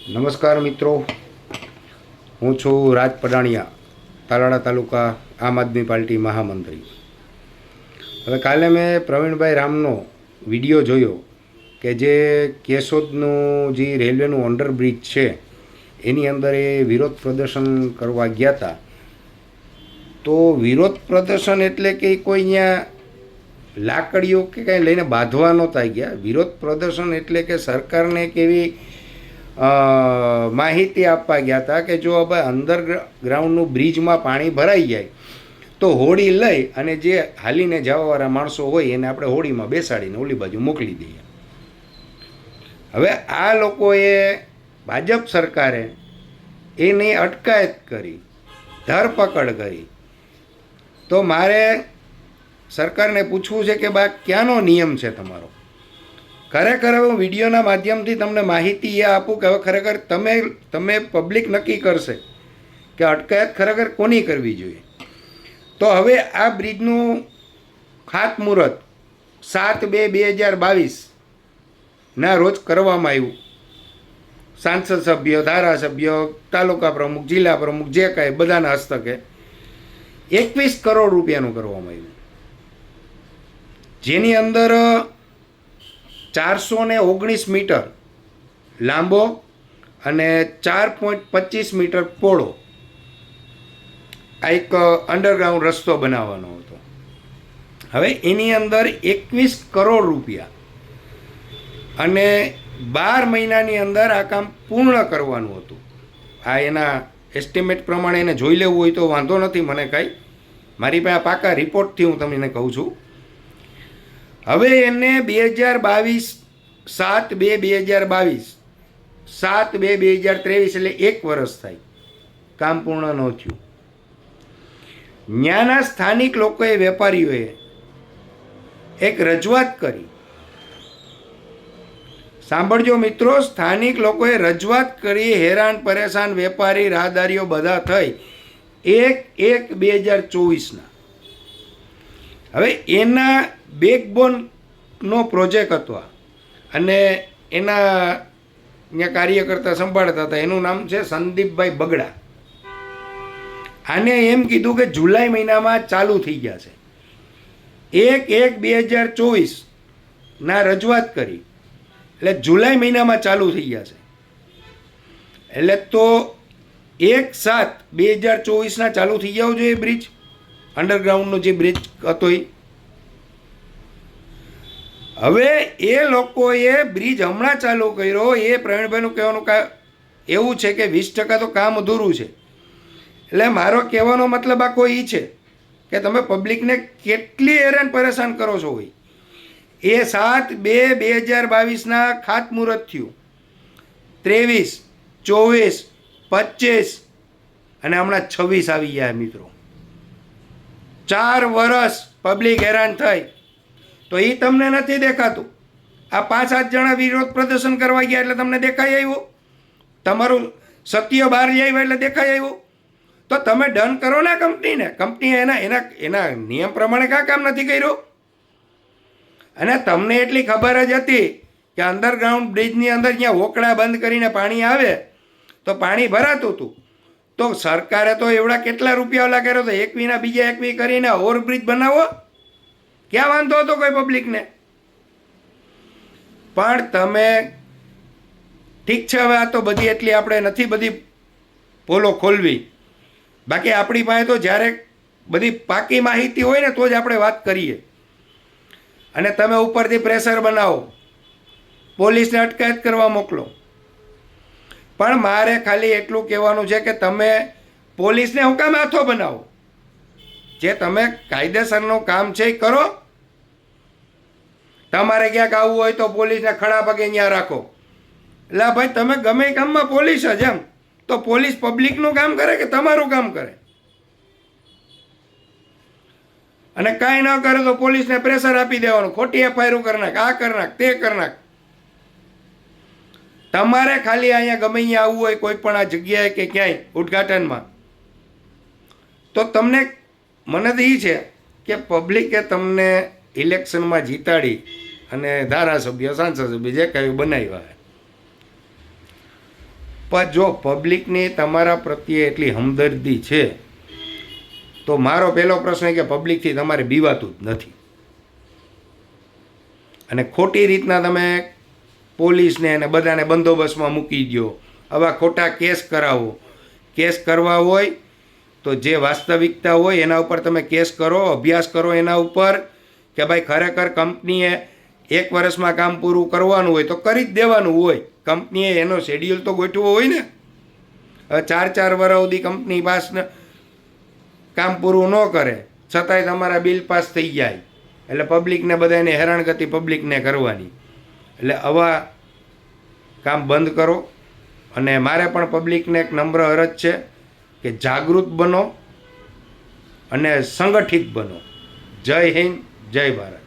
નમસ્કાર મિત્રો, હું છું રાજ પડાણિયા, તાલાળા તાલુકા આમ આદમી પાર્ટી મહામંત્રી. હવે કાલે મેં પ્રવીણભાઈ રામનો વિડીયો જોયો કે જે કેશોદનું જે રેલવેનું અંડરબ્રિજ છે એની અંદર એ વિરોધ પ્રદર્શન કરવા ગયા હતા. તો વિરોધ પ્રદર્શન એટલે કે કોઈ અહીંયા લાકડીઓ કે કાંઈ લઈને બાંધવા નહોતા ગયા. વિરોધ પ્રદર્શન એટલે કે સરકારને એક એવી માહિતી આપવા ગયા હતા કે જો હવે અંડરગ્રાઉન્ડનું બ્રિજમાં પાણી ભરાઈ જાય તો હોડી લઈ અને જે હાલીને જવાવાળા માણસો હોય એને આપણે હોડીમાં બેસાડીને ઓલી બાજુ મોકલી દઈએ. હવે આ લોકોએ ભાજપ સરકારે એની અટકાયત કરી, ધરપકડ કરી. તો મારે સરકારને પૂછવું છે કે બા ક્યાંનો નિયમ છે તમારો? ખરેખર હું વિડીયોના માધ્યમથી તમને માહિતી એ આપું કે હવે ખરેખર તમે પબ્લિક નક્કી કરશે કે અટકાયત ખરેખર કોની કરવી જોઈએ. તો હવે આ બ્રિજનું ખાતમુહૂર્ત 7/2/2022ના રોજ કરવામાં આવ્યું. સાંસદ સભ્ય, ધારાસભ્ય, તાલુકા પ્રમુખ, જિલ્લા પ્રમુખ, જે કાંઈ બધાના હસ્તકે 21 કરોડ રૂપિયાનું કરવામાં આવ્યું, જેની અંદર 419 મીટર લાંબો અને 4.25 મીટર પહોળો આ એક અંડરગ્રાઉન્ડ રસ્તો બનાવવાનો હતો. હવે એની અંદર 21 કરોડ રૂપિયા અને 12 મહિનાની અંદર આ કામ પૂર્ણ કરવાનું હતું. આ એના એસ્ટિમેટ પ્રમાણે એને જોઈ લેવું હોય તો વાંધો નથી, મને કાંઈ, મારી પાસે પાકા રિપોર્ટથી હું તમને કહું છું. હવે એને 2022 7/2/2022 7/2/2023 એટલે 1 વર્ષ થાય, કામ પૂર્ણ ન થયું. ત્યાંના સ્થાનિક લોકોએ, વેપારીઓએ એક રજૂઆત કરી. સાંભળજો મિત્રો, સ્થાનિક લોકોએ રજૂઆત કરી, હેરાન પરેશાન વેપારી રાહદારીઓ બધા થઈ 1/1/2024ના. હવે એના બેકબોનનો પ્રોજેક્ટ હતો અને એના અહીંયા કાર્યકર્તા સંભાળતા હતા. એનું નામ છે સંદીપભાઈ બગડા. આને એમ કીધું કે જુલાઈ મહિનામાં ચાલુ થઈ ગયા છે. 1/1/2024ના રજૂઆત કરી એટલે જુલાઈ મહિનામાં ચાલુ થઈ ગયા છે. એટલે તો 1/7/2024ના ચાલુ થઈ જવું જોઈએ બ્રિજ, અંડરગ્રાઉન્ડનો જે બ્રિજ હતો એ. હવે એ લોકોએ બ્રિજ હમણાં ચાલુ કર્યો. એ પ્રવીણભાઈનું કહેવાનું એવું છે કે 20% તો કામ અધૂરું છે. એટલે મારો કહેવાનો મતલબ આ કોઈ છે કે તમે પબ્લિકને કેટલી હેરાન પરેશાન કરો છો હોય. એ 7/2/2022ના ખાતમુહૂર્ત થયું, 23, 24, 25 અને હમણાં 26 આવી ગયા મિત્રો. 4 વર્ષ પબ્લિક હેરાન થઈ. તો એ તમને નથી દેખાતું. આ 5-7 જણા વિરોધ પ્રદર્શન કરવા ગયા એટલે તમને દેખાઈ આવ્યું, તમારું સત્ય બહાર આવ્યું એટલે દેખાઈ આવ્યું. તો તમે ડન કરો ને કંપનીને. કંપનીએ એના નિયમ પ્રમાણે કામ નથી કર્યું. અને તમને એટલી ખબર જ હતી કે અંડરગ્રાઉન્ડ બ્રિજની અંદર અહીંયા વોકડા બંધ કરીને પાણી આવે તો પાણી ભરાતું હતું. તો સરકારે તો એવડા કેટલા રૂપિયા ઓલા કર્યો તો 1 વિના બીજા 1 કરીને ઓવરબ્રિજ બનાવો. ક્યાં વાંધો હતો કોઈ પબ્લિકને? પણ તમે ઠીક છે, હવે આ તો બધી એટલી આપણે નથી બધી પોલો ખોલવી. બાકી આપણી પાસે તો જ્યારે બધી પાકી માહિતી હોય ને તો જ આપણે વાત કરીએ. અને તમે ઉપરથી પ્રેશર બનાવો, પોલીસને અટકાયત કરવા મોકલો. પણ મારે ખાલી એટલું કહેવાનું છે કે તમે પોલીસને હું કામ હાથો બનાવો? જે તમે કાયદેસરનું કામ છે એ કરો. તમારે ક્યાંક આવવું હોય તો પોલીસને ખડા પગે અહીંયા રાખો. એટલે ભાઈ તમે ગમે કામમાં પોલીસ જ એમ. તો પોલીસ પબ્લિકનું કામ કરે કે તમારું કામ કરે? અને કાંઈ ન કરે તો પોલીસને પ્રેશર આપી દેવાનું, ખોટી એફઆઈઆર કરી નાખ, આ કરી નાખ, તે કરી નાખ. તમારે ખાલી અહીંયા ગમે અહીંયા આવવું હોય કોઈ પણ આ જગ્યાએ કે ક્યાંય ઉદ્ઘાટનમાં, તો તમને મને તો એ છે કે પબ્લિકે તમને ઇલેક્શનમાં જીતાડી અને ધારાસભ્ય, સાંસદ સભ્ય જે કાંઈ બનાવ્યા પણ જો પબ્લિકની તમારા પ્રત્યે એટલી હમદર્દી છે તો મારો પહેલો પ્રશ્ન કે પબ્લિકથી તમારે બીવાતું જ નથી. અને ખોટી રીતના તમે પોલીસને અને બધાને બંદોબસ્તમાં મૂકી દો, આવા ખોટા કેસ કરાવો. કેસ કરવા હોય તો જે વાસ્તવિકતા હોય એના ઉપર તમે કેસ કરો, અભ્યાસ કરો એના ઉપર કે ભાઈ ખરેખર કંપનીએ 1 વર્ષમાં કામ પૂરું કરવાનું હોય તો કરી જ દેવાનું હોય. કંપનીએ એનો શેડ્યુલ તો ગોઠવો હોય ને. હવે 4 વર્ષ સુધી કંપની પાસ કામ પૂરું ન કરે છતાંય તમારા બિલ પાસ થઈ જાય એટલે પબ્લિકને બધાને હેરાનગતિ પબ્લિકને કરવાની. એટલે આવા કામ બંધ કરો. અને મારે પણ પબ્લિકને એક નમ્ર અરજ છે કે જાગૃત બનો અને સંગઠિત બનો. જય હિન્દ, જય ભારત.